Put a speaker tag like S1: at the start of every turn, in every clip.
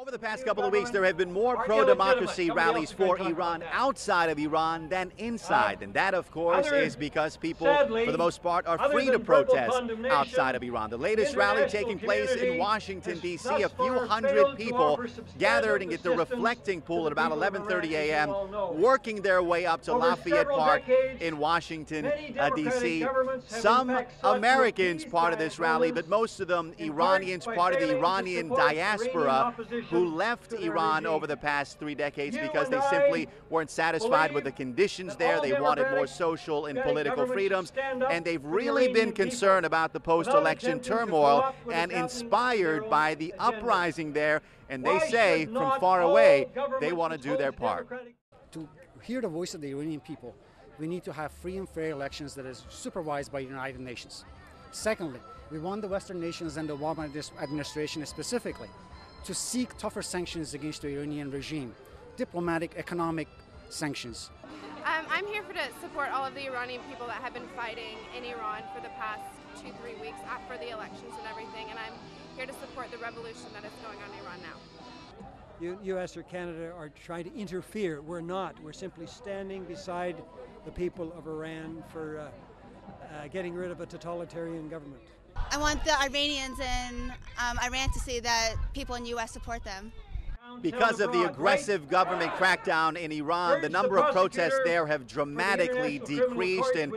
S1: Over the past couple of weeks, there have been more pro-democracy rallies for Iran outside of Iran than inside. And that, of course, is because people, for the most part, are free to protest outside of Iran. The latest rally taking place in Washington, D.C., a few hundred people gathered at the reflecting pool at about 11:30 a.m., working their way up to Lafayette Park in Washington, D.C. Some Americans part of this rally, but most of them Iranians, part of the Iranian diaspora, who left Iran over the past 3 decades because they simply weren't satisfied with the conditions there. They wanted more social and political freedoms, and they've really been concerned about the post-election turmoil and inspired by the uprising there. And they say from far away they want to do their part.
S2: To hear the voice of the Iranian people, we need to have free and fair elections that is supervised by the United Nations. Secondly, we want the Western nations and the Obama administration specifically to seek tougher sanctions against the Iranian regime, diplomatic, economic sanctions.
S3: I'm here to support all of the Iranian people that have been fighting in Iran for the past 2-3 weeks after the elections and everything, and I'm here to support the revolution that is going on in Iran now.
S4: U.S. or Canada are trying to interfere. We're not. We're simply standing beside the people of Iran for getting rid of a totalitarian government.
S5: I want the Iranians in Iran to see that people in the U.S. support them.
S1: Because of the aggressive government crackdown in Iran, the number of protests there have dramatically decreased, and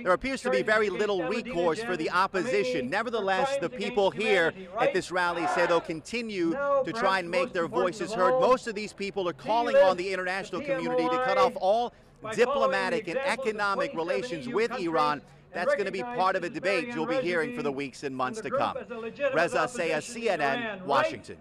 S1: there appears to be very little recourse for the opposition. Nevertheless, the people here at this rally say they'll continue to try and make their voices heard. Most of these people are calling on the international community to cut off all diplomatic and economic relations with Iran. That's going to be part of a debate you'll be hearing for the weeks and months to come. Reza Sayah, CNN, Washington.